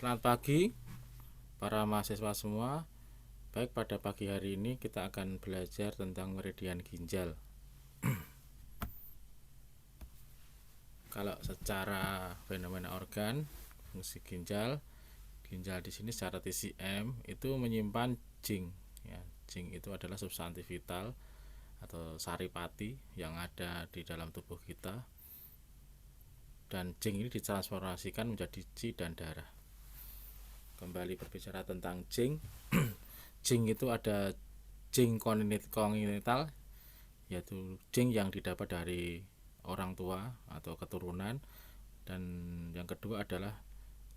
Selamat pagi para mahasiswa semua. Baik, pada pagi hari ini kita akan belajar tentang meridian ginjal. Kalau secara fenomena organ, fungsi ginjal di sini secara TCM itu menyimpan zinc. Ya, zinc itu adalah substansi vital atau saripati yang ada di dalam tubuh kita. Dan zinc ini ditransformasikan menjadi Ci dan darah. Kembali berbicara tentang zinc. Zinc itu ada zinc kongenital, yaitu zinc yang didapat dari orang tua atau keturunan, dan yang kedua adalah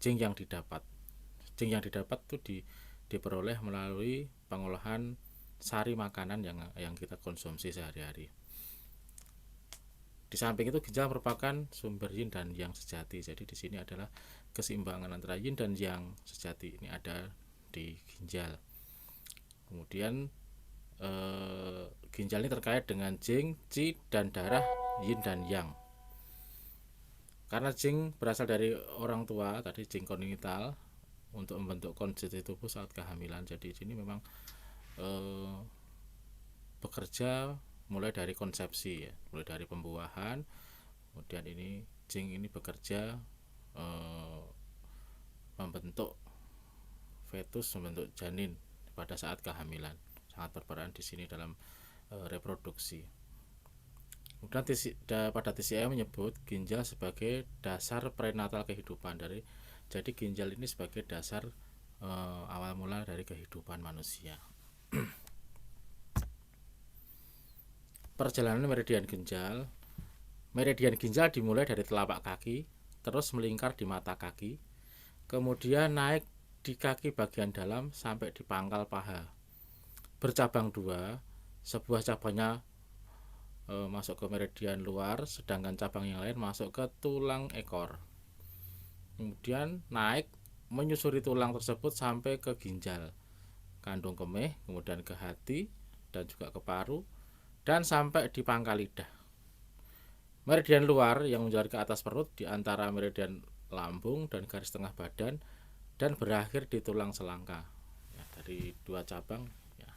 zinc yang didapat itu diperoleh melalui pengolahan sari makanan yang kita konsumsi sehari-hari. Di samping itu, ginjal merupakan sumber yin dan yang sejati. Jadi di sini adalah keseimbangan antara yin dan yang sejati ini ada di ginjal. Kemudian ginjal ini terkait dengan zinc, Ci, dan darah, yin dan yang. Karena zinc berasal dari orang tua, tadi zinc kongenital, untuk membentuk kondisi tubuh saat kehamilan. Jadi ini memang bekerja mulai dari konsepsi, ya, mulai dari pembuahan. Kemudian ini zinc ini bekerja membentuk fetus, membentuk janin pada saat kehamilan. Sangat berperan di sini dalam reproduksi. Kemudian pada TCM menyebut ginjal sebagai dasar prenatal kehidupan. Jadi ginjal ini sebagai dasar awal mula dari kehidupan manusia. Perjalanan meridian ginjal. Meridian ginjal dimulai dari telapak kaki, terus melingkar di mata kaki, kemudian naik di kaki bagian dalam sampai di pangkal paha. Bercabang dua, sebuah cabangnya masuk ke meridian luar, sedangkan cabang yang lain masuk ke tulang ekor. Kemudian naik menyusuri tulang tersebut sampai ke ginjal, kandung kemih, kemudian ke hati dan juga ke paru, dan sampai di pangkal lidah. Meridian luar yang menjalar ke atas perut di antara meridian lambung dan garis tengah badan, dan berakhir di tulang selangka. Ya, dari dua cabang, ya,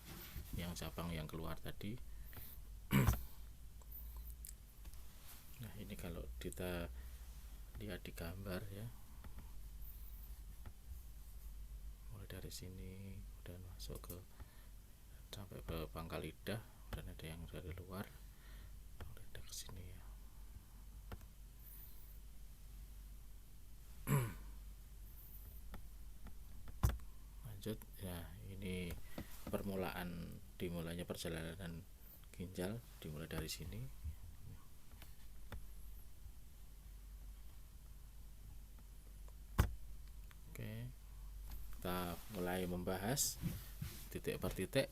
yang cabang yang keluar tadi. Nah, ini kalau kita lihat di gambar, ya, mulai dari sini dan masuk ke sampai ke pangkal lidah, dan ada yang dari luar lidah ke sini, ya. Lanjut, ya, ini dimulainya perjalanan ginjal dimulai dari sini. Oke, kita mulai membahas titik per titik.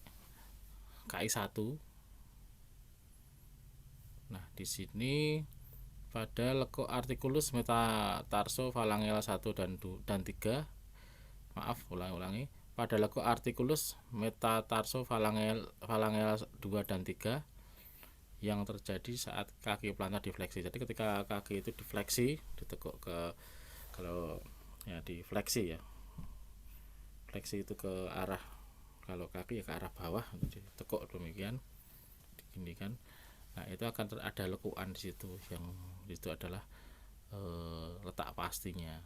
KI1. Nah, di sini pada lekuk articulus metatarsofalangeal 1 dan 3. Maaf, ulangi. Pada lekuk articulus metatarsofalangeal 2 dan 3 yang terjadi saat kaki plantar difleksi. Jadi ketika kaki itu difleksi, ditekuk ke, kalau ya difleksi, ya, fleksi itu ke arah, kalau kaki ya ke arah bawah, ditekuk demikian, ini kan. Nah, itu akan ada lekukan di situ, yang itu adalah letak pastinya.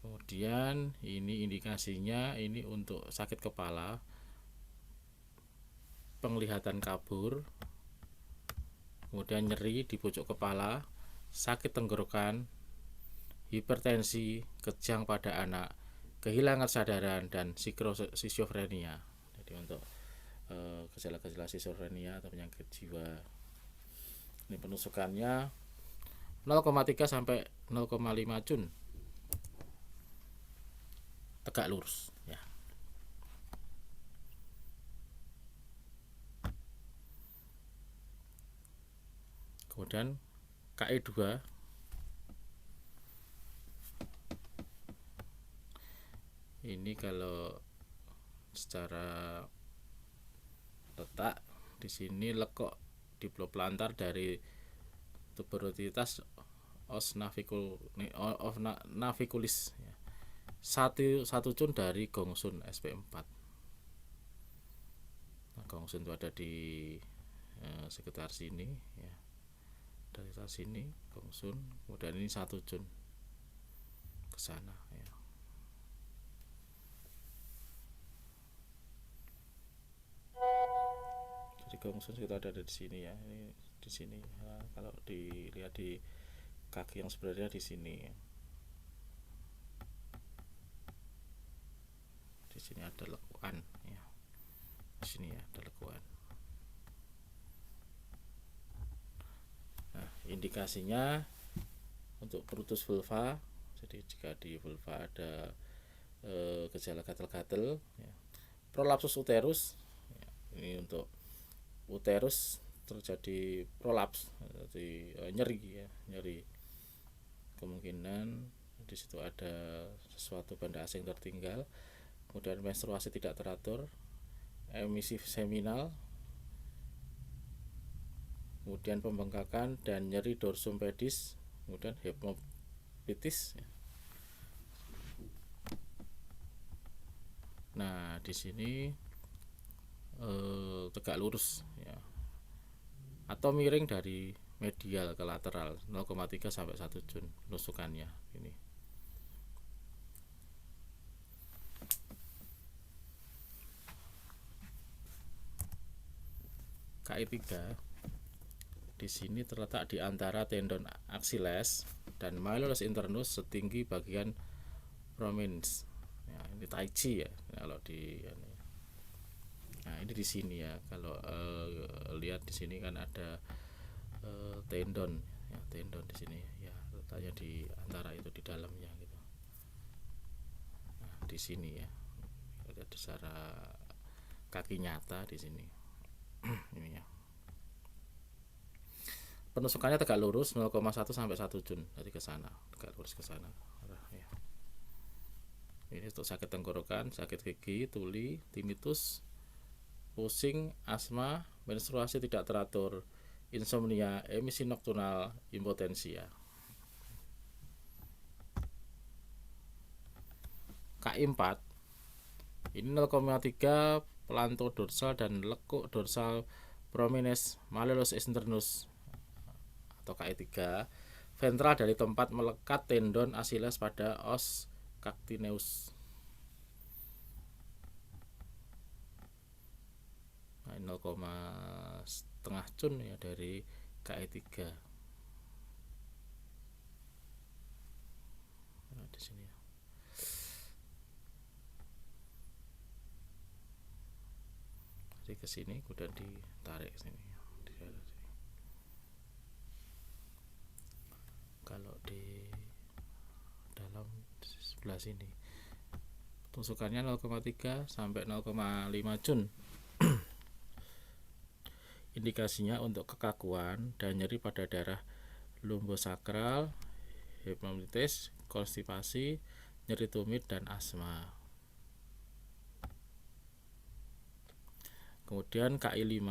Kemudian ini indikasinya, ini untuk sakit kepala, penglihatan kabur, kemudian nyeri di pojok kepala, sakit tenggorokan, hipertensi, kejang pada anak, kehilangan sadaran, dan skizofrenia. Jadi untuk gejala-gejala skizofrenia atau penyakit jiwa. Ini penusukannya 0,3 sampai 0,5 cun. Tegak lurus, ya. Kemudian KI2. Ini kalau secara letak di sini lekuk diploplantar dari tuberositas os naviculis ya. Satu cun dari Gongsun SP4. Nah, Gongsun itu ada di sekitar sini ya. Dari sini Gongsun, kemudian ini satu cun ke sana ya. Jadi Gongsun kita ada di sini ya. Ini di sini. Nah, kalau dilihat di kaki yang sebenarnya di sini ya. Di sini ada lekuan ya. Di sini ya ada lekuan. Nah, indikasinya untuk perutus vulva. Jadi jika di vulva ada gejala gatal-gatal ya. Prolapsus uterus ya, ini untuk uterus terjadi prolaps, jadi nyeri ya, nyeri. Kemungkinan di situ ada sesuatu benda asing tertinggal. Kemudian menstruasi tidak teratur, emisi seminal, kemudian pembengkakan dan nyeri dorsum pedis, kemudian hemoptysis. Nah, di sini tegak lurus ya. Atau miring dari medial ke lateral 0,3 sampai 1 jun nusukannya ini. KI3 di sini terletak di antara tendon axiles dan malleolus internus setinggi bagian prominens. Ya, ini tai chi ya kalau di. Nah, ini di sini ya. Kalau lihat di sini kan ada tendon ya, tendon di sini ya, letaknya di antara itu di dalamnya gitu. Nah, di sini ya. Ada secara kaki nyata di sini. Ini ya. Penusukannya tegak lurus 0,1 sampai 1 jun dari ke sana, tegak lurus ke sana. Ya. Ini untuk sakit tenggorokan, sakit gigi, tuli, tinnitus, pusing, asma, menstruasi tidak teratur, insomnia, emisi nokturnal, impotensia. KI4 ini 0,3 planto dorsal dan lekuk dorsal prominens malleolus internus atau KI3 ventral dari tempat melekat tendon Achilles pada os cactineus. Nah, 0,5 cun ya dari KI3. Nah, di sini ya. Jadi ke sini kemudian ditarik ke sini. Kalau di dalam sebelah sini tusukannya 0,3 sampai 0,5 cun. Indikasinya untuk kekakuan dan nyeri pada daerah lumbosakral, hemoptysis, konstipasi, nyeri tumit dan asma. Kemudian KI5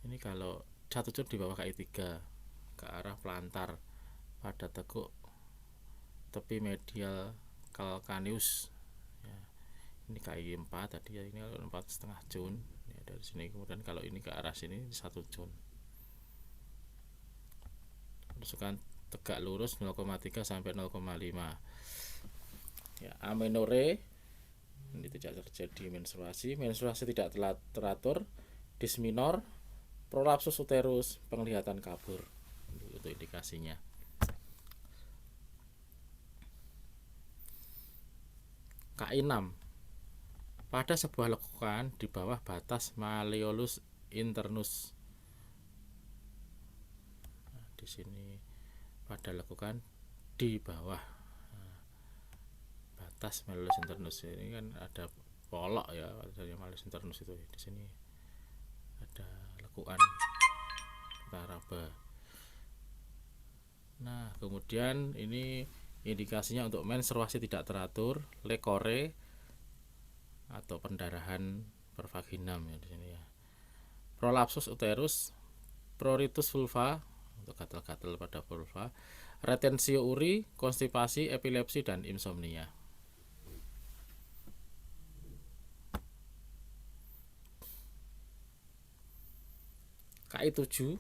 ini kalau satu cun di bawah KI3 ke arah plantar pada tekuk tepi medial calcaneus ya. Ini KI4 tadi ya, ini 4,5 cun ya, dari sini. Kemudian kalau ini ke arah sini 1 cun. Tusukan tegak lurus 0,3 sampai 0,5 ya. Amenore ini tidak terjadi menstruasi tidak teratur, disminor, prolapsus uterus, penglihatan kabur. Itu indikasinya. KI6 pada sebuah lekukan di bawah batas malleolus internus. Nah, di sini pada lekukan di bawah batas malleolus internus. Ini kan ada polok ya dari malleolus internus itu. Di sini ada lekukan kita raba. Nah, kemudian ini indikasinya untuk menstruasi tidak teratur, lekore, atau pendarahan pervaginam ya di sini ya. Prolapsus uterus, pruritus vulva untuk gatal-gatal pada vulva, retensio uri, konstipasi, epilepsi dan insomnia. KI7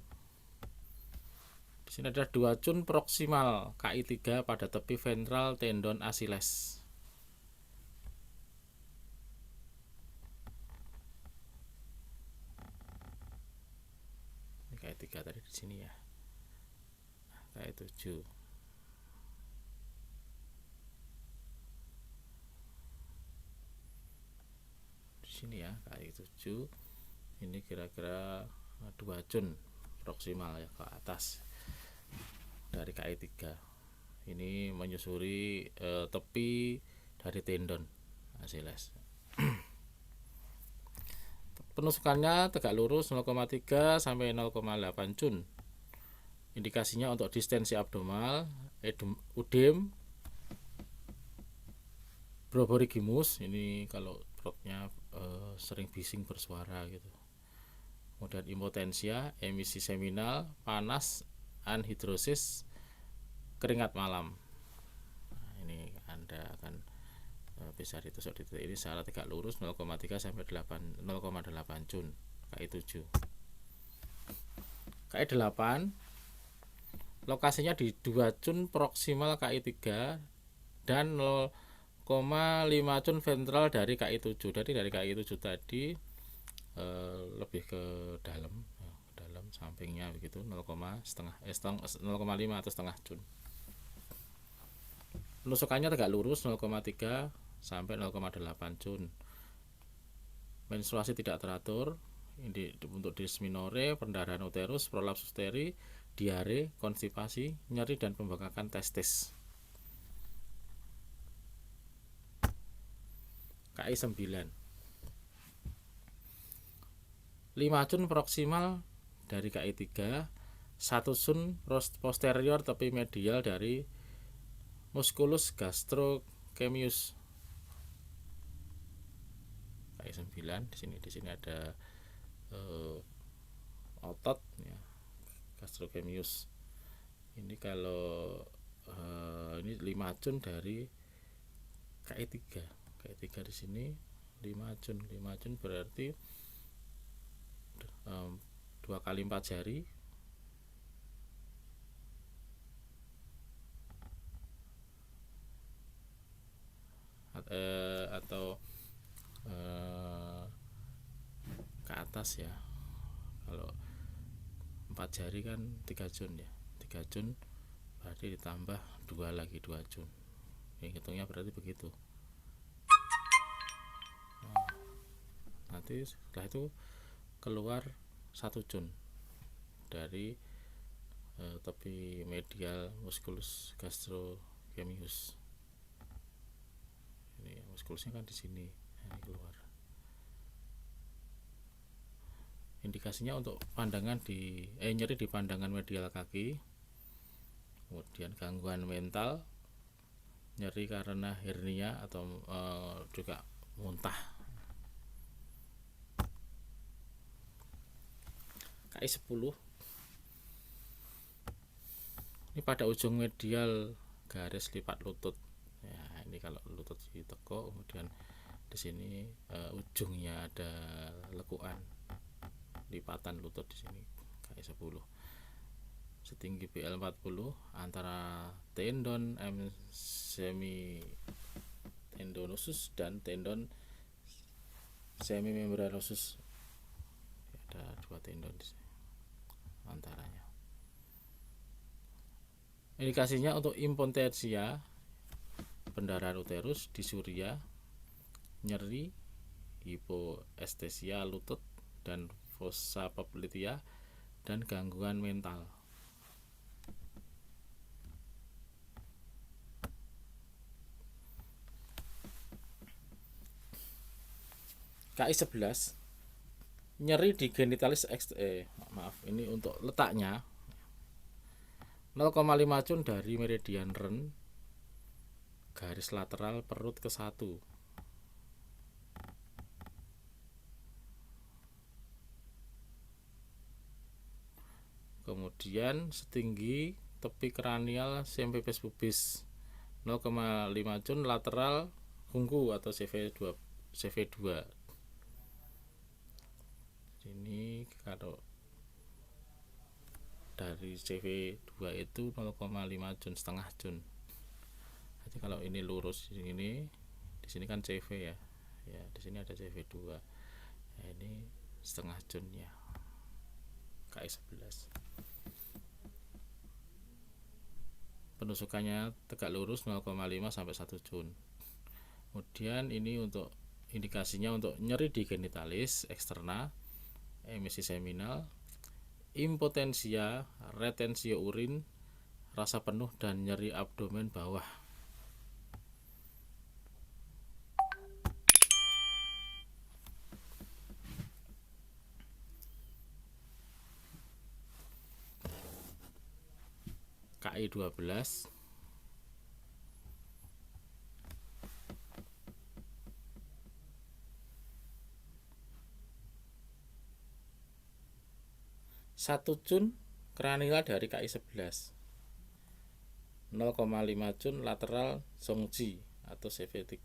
di sini ada duoden proksimal KI3 pada tepi ventral tendon Achilles. Ini KI3 tadi di sini ya. KI7. Di sini ya, KI7. Ini kira-kira duoden proksimal ya ke atas dari KI3. Ini menyusuri tepi dari tendon Achilles. Penusukannya tegak lurus 0,3 sampai 0,8 cun. Indikasinya untuk distensi abdominal, udem, bronchorigimus. Ini kalau perutnya sering bising bersuara gitu. Kemudian impotensia, emisi seminal, panas, anhidrosis, keringat malam. Nah, ini Anda akan bisa ditusuk di titik ini secara tegak lurus 0,3 sampai 0,8 cun. KI7. KI8 lokasinya di duoden proksimal KI3 dan 0,5 cun ventral dari KI7. Jadi dari KI7 tadi lebih ke dalam sampingnya begitu 0,5 atau setengah cun. Penusukannya tegak lurus 0,3 sampai 0,8 cun. Menstruasi tidak teratur. Untuk dysmenorrhea, pendarahan uterus, prolapsus uteri, diare, konstipasi, nyeri dan pembengkakan testis. KI9 5 cun proksimal dari KI3, 1 cun posterior tepi medial dari musculus gastrocnemius. KI9 di sini ada otot ya, gastrocnemius. Ini kalau ini 5 cun dari KI3. KI3 di sini 5 cun berarti 2 kali 4 jari atau ke atas ya. Kalau 4 jari kan 3 cun ya, 3 cun berarti ditambah 2 lagi 2 cun. Ini hitungnya berarti begitu. Nanti setelah itu keluar 1 cun dari tepi medial musculus gastrocnemius. Ini muskulusnya kan di sini, ini keluar. Indikasinya untuk pandangan nyeri di pandangan medial kaki. Kemudian gangguan mental, nyeri karena hernia atau juga muntah. KI10 ini pada ujung medial garis lipat lutut ya. Ini kalau lutut ditekuk, kemudian di sini ujungnya ada lekukan lipatan lutut di sini. KI10 setinggi BL40 antara tendon semitendinosus dan tendon semimembranosus. Ada 2 tendon di sini antaranya. Indikasinya untuk impotensia, pendarahan uterus, disuria, nyeri, hipoestesia lutut dan fossa popliteal, dan gangguan mental. KI11 nyeri di genitalis ini untuk letaknya 0,5 cun dari meridian Ren garis lateral perut ke 1. Kemudian setinggi tepi kranial sempipes pubis 0,5 cun lateral ungu atau CV2. Ini kalau dari CV2 itu 0,5 cun, setengah cun. Jadi kalau ini lurus ini, di sini kan CV ya. Ya, di sini ada CV2. Ya, ini setengah cunnya. KI11. Penusukannya tegak lurus 0,5 sampai 1 cun. Kemudian ini untuk indikasinya untuk nyeri di genitalis eksterna, emisi seminal, impotensia, retensio urin, rasa penuh dan nyeri abdomen bawah. KI 12. Satu cun kranial dari KI 11. 0,5 cun lateral Zongji atau CV3.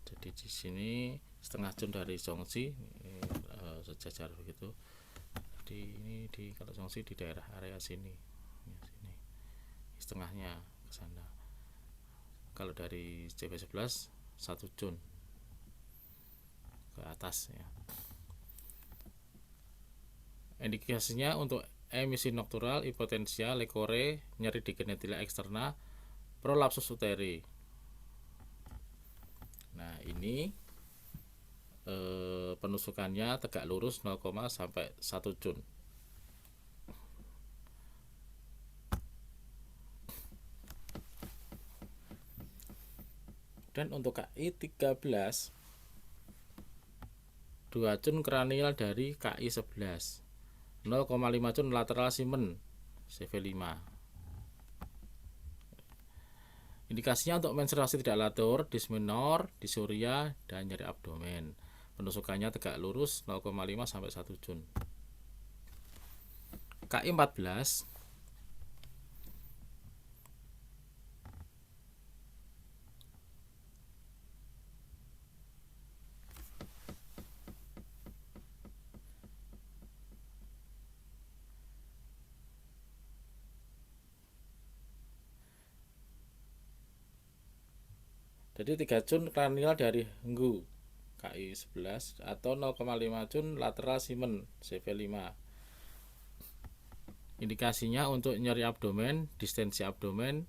Jadi di sini setengah cun dari Zongji, sejajar begitu. Jadi ini kalau Zongji di daerah area sini. Sini. Setengahnya ke sana. Kalau dari CV11 1 cun ke atas ya. Indikasinya untuk emisi noktural, hipotensia, lekore, nyeri di genitalia eksterna, prolapsus uteri. Nah ini penusukannya tegak lurus 0, sampai 1 cun. Dan untuk KI 13, 2 cun kranial dari KI 11, 0,5 cun lateral simen CV5. Indikasinya untuk menstruasi tidak latur, dismenor, disuria, dan nyeri abdomen. Penusukannya tegak lurus 0,5 sampai 1 cun. KI 14, jadi 3 cun kranial dari Henggu KI 11 atau 0,5 cun lateral simen CV5. Indikasinya untuk nyeri abdomen, distensi abdomen,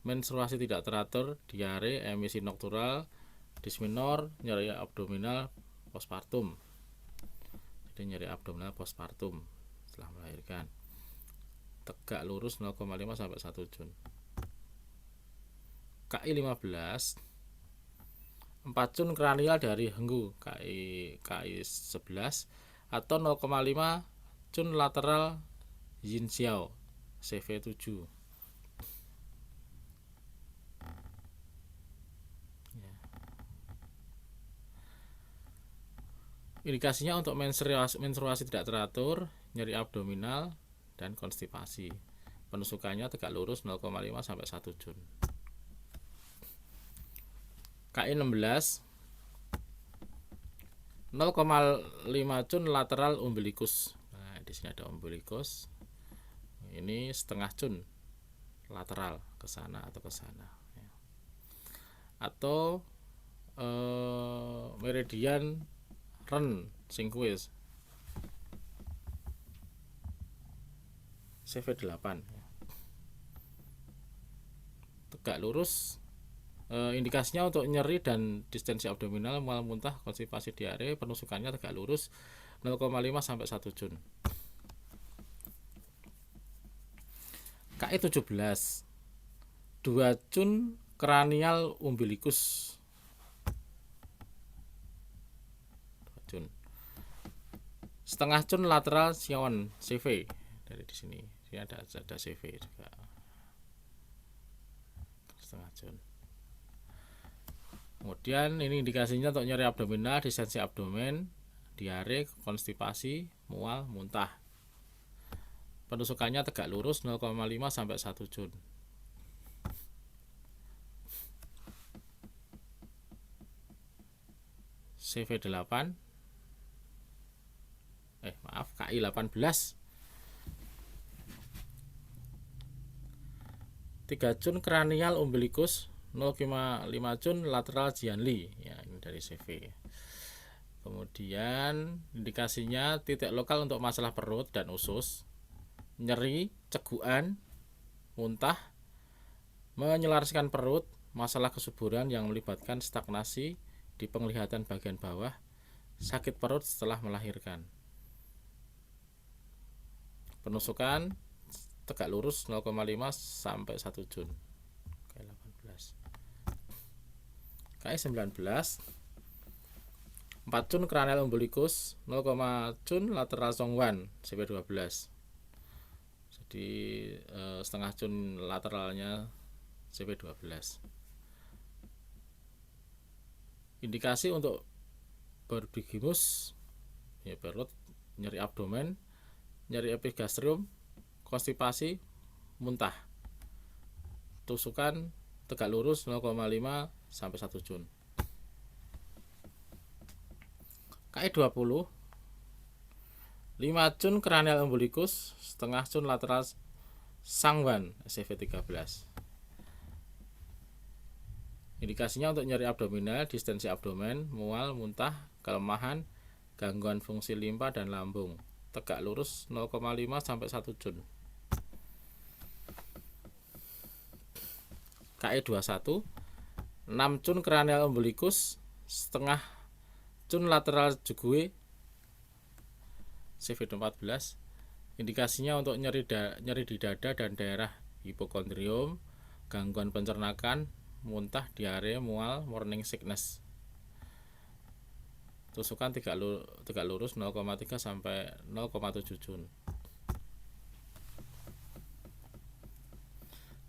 menstruasi tidak teratur, diare, emisi noktural, dismenor, nyeri abdominal postpartum. Jadi nyeri abdominal postpartum setelah melahirkan. Tegak lurus 0,5 sampai 1 cun. KI 15, 4 cun kranial dari Henggu KI 11 atau 0,5 cun lateral Yinxiao CV7. Indikasinya untuk menstruasi tidak teratur, nyeri abdominal, dan konstipasi. Penusukannya tegak lurus 0,5 sampai 1 cun. KI 16, 0,5 cun lateral umbilikus. Nah, di sini ada umbilikus. Ini setengah cun lateral ke sana atau ke sana. Atau meridian Ren Singkuis CV8. Tegak lurus. Indikasinya untuk nyeri dan distensi abdominal, mual muntah, konstipasi, diare. Penusukannya tegak lurus 0,5 sampai 1 cun. KI 17, 2 cun kranial umbilikus. 2 cun. Setengah cun lateral Sion CV. Dari di sini. Ini ada CV juga. Setengah cun. Kemudian ini indikasinya untuk nyeri abdominal, distensi abdomen, diare, konstipasi, mual, muntah. Penusukannya tegak lurus 0,5 sampai 1 Jun. CV8 KI 18 3 Jun kranial umbilikus, 0,5 Jun lateral Gianli. Ya, ini dari CV. Kemudian indikasinya titik lokal untuk masalah perut dan usus, nyeri, cegukan, muntah, menyelaraskan perut, masalah kesuburan yang melibatkan stagnasi di penglihatan bagian bawah, sakit perut setelah melahirkan. Penusukan tegak lurus 0,5 sampai 1 Jun. KI 19 4 Jun kranial umbilikus, 0, Jun lateral Songwan, CV12. Jadi setengah Jun lateralnya CV12. Indikasi untuk berbigimus, ya, perut, nyeri abdomen, nyeri epigastrium, konstipasi, muntah. Tusukan tegak lurus 0,5 sampai 1 Jun. KI 20 5 Jun kranial umbilikus, setengah Jun lateral Sangwan, CV13. Indikasinya untuk nyeri abdominal, distensi abdomen, mual, muntah, kelemahan, gangguan fungsi limpa dan lambung. Tegak lurus 0,5 sampai 1 Jun. KE 21 6 Jun kranial umbilikus, setengah Jun lateral jugue, CV14. Indikasinya untuk nyeri di dada dan daerah hipokondrium, gangguan pencernaan, muntah, diare, mual, morning sickness. Tusukan tegak lurus 0,3 sampai 0,7 Jun.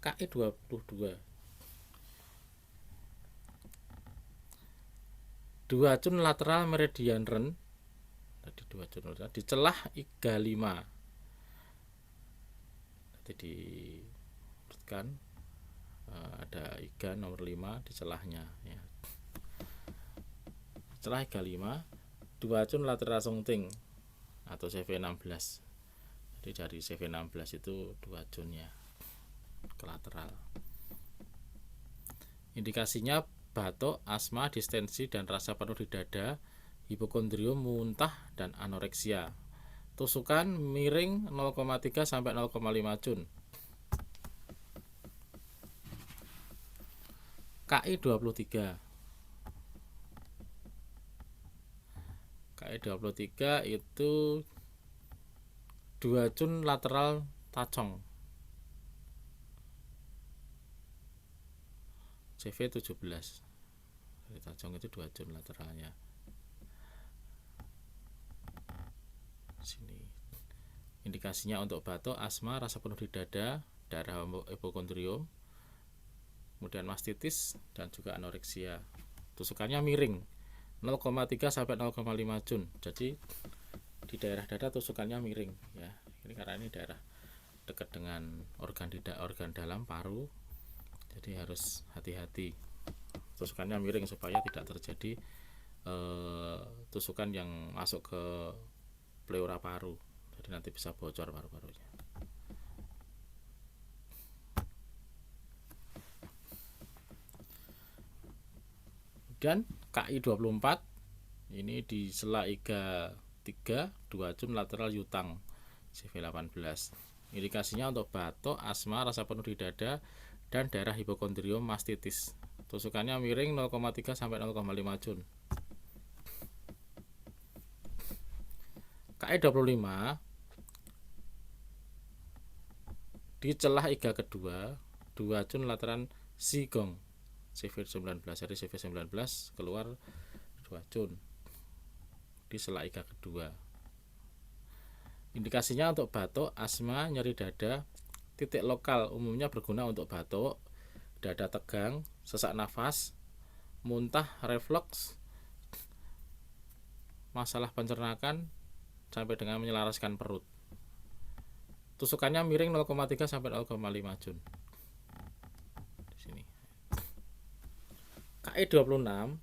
KI 22 2 Jun lateral meridian ren, tadi 2 Jun lateral di celah iga 5. Nanti diurutkan, ada iga nomor 5 di celahnya, ya. Celah iga 5, 2 Jun lateral sungting atau CV16. Jadi dari CV16 itu 2 Jun ya ke lateral. Indikasinya batuk, asma, distensi dan rasa penuh di dada, hipokondrium, muntah dan anoreksia. Tusukan miring 0,3 sampai 0,5 Jun. KI 23 KI 23 itu 2 Jun lateral tacong, CV17. Dari tacong itu 2 Jun lateralnya. Sini. Indikasinya untuk batuk, asma, rasa penuh di dada, darah hipokondrium, kemudian mastitis dan juga anoreksia. Tusukannya miring 0,3 sampai 0,5 Jun. Jadi di daerah dada tusukannya miring, ya. Ini karena ini daerah dekat dengan organ dalam paru. Jadi harus hati-hati. Tusukannya miring supaya tidak terjadi tusukan yang masuk ke pleura paru. Jadi nanti bisa bocor paru-parunya. Dan KI 24 ini di sela iga 3, 2 Jun lateral yutang, CV18. Indikasinya untuk batuk, asma, rasa penuh di dada dan daerah hipokondrium, mastitis. Tusukannya miring 0,3 sampai 0,5 Jun. KI 25 di celah iga kedua, 2 Jun lateral sigong, CV19. Dari CV19 keluar 2 Jun di sela iga kedua. Indikasinya untuk batuk, asma, nyeri dada, titik lokal umumnya berguna untuk batuk, dada tegang, sesak nafas, muntah, reflux, masalah pencernaan sampai dengan menyelaraskan perut. Tusukannya miring 0,3 sampai 0,5 jun. Di sini. KE 26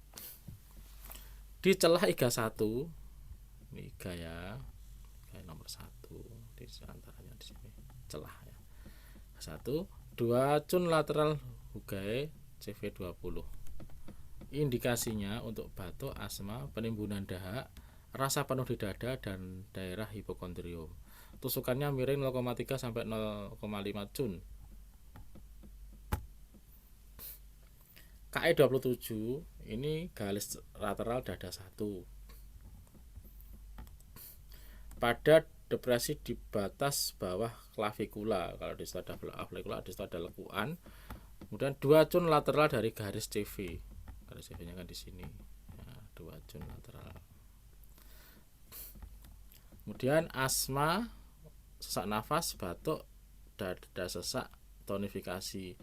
di celah IGA 1. Ini IGA ya. IGA nomor 1 di antaranya di sini. Celah ya. 1, 2 cun lateral Hugae CV20. Indikasinya untuk batuk, asma, penimbunan dahak, rasa penuh di dada dan daerah hipokondrium. Tusukannya miring 0,3 sampai 0,5 cun. KE 27 ini garis lateral dada 1. Pada depresi di batas bawah klavikula. Kalau di situ ada klavikula, di situ ada lekuan. Kemudian 2 cun lateral dari garis CV. Garis CV-nya kan di sini. Ya, 2 cun lateral. Kemudian asma, sesak nafas, batuk, dada sesak, tonifikasi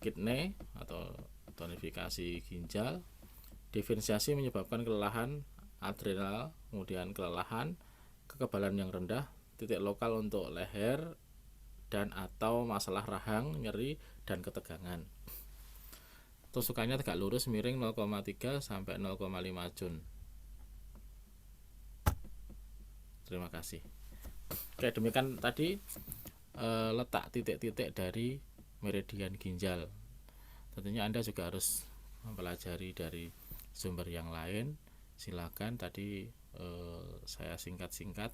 kidney atau tonifikasi ginjal. Diferensiasi menyebabkan kelelahan adrenal, kemudian kelelahan, kekebalan yang rendah, titik lokal untuk leher dan atau masalah rahang, nyeri dan ketegangan. Tusukannya tegak lurus miring 0,3 sampai 0,5 jun. Terima kasih. Oke, demikian tadi letak titik-titik dari meridian ginjal. Tentunya Anda juga harus mempelajari dari sumber yang lain. Silakan tadi saya singkat-singkat,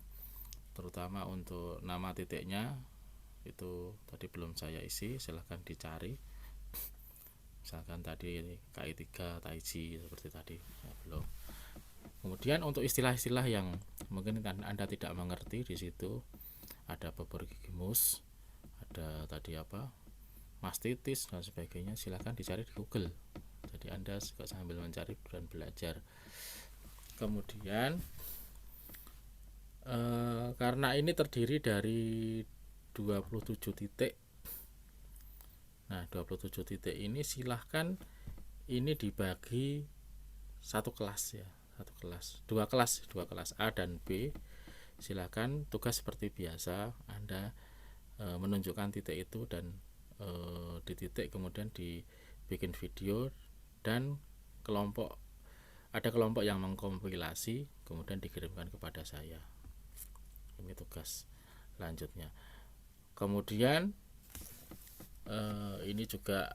terutama untuk nama titiknya itu tadi belum saya isi, silahkan dicari. Misalkan tadi KI3 Taiji seperti tadi ya, belum. Kemudian untuk istilah-istilah yang mungkin Anda tidak mengerti, di situ ada bobor gigi mus, ada tadi apa mastitis dan sebagainya, silahkan dicari di Google. Jadi Anda juga sambil mencari dan belajar. Kemudian karena ini terdiri dari 27 titik. Nah, 27 titik ini silahkan ini dibagi satu kelas ya, satu kelas, dua kelas A dan B. Silahkan tugas seperti biasa, Anda menunjukkan titik itu dan di titik kemudian dibikin video dan ada kelompok yang mengkompilasi kemudian dikirimkan kepada saya. Ini tugas lanjutnya. Kemudian ini juga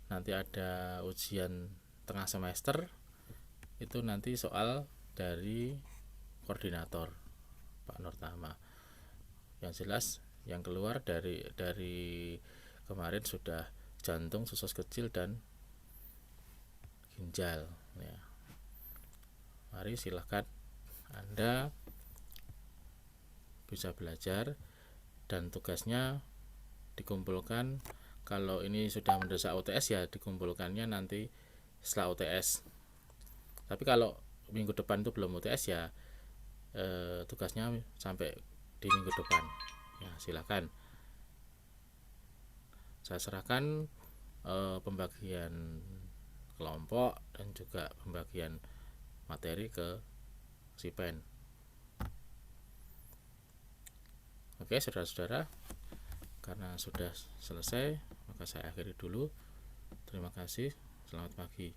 nanti ada ujian tengah semester, itu nanti soal dari koordinator Pak Nurtama. Yang jelas yang keluar dari kemarin sudah jantung, usus kecil dan ginjal ya. Mari silahkan Anda bisa belajar dan tugasnya dikumpulkan. Kalau ini sudah mendesak UTS ya dikumpulkannya nanti setelah UTS. Tapi kalau minggu depan itu belum UTS ya tugasnya sampai di minggu depan ya, silakan saya serahkan pembagian kelompok dan juga pembagian materi ke Sipen. Oke saudara-saudara, karena sudah selesai maka saya akhiri dulu. Terima kasih, selamat pagi.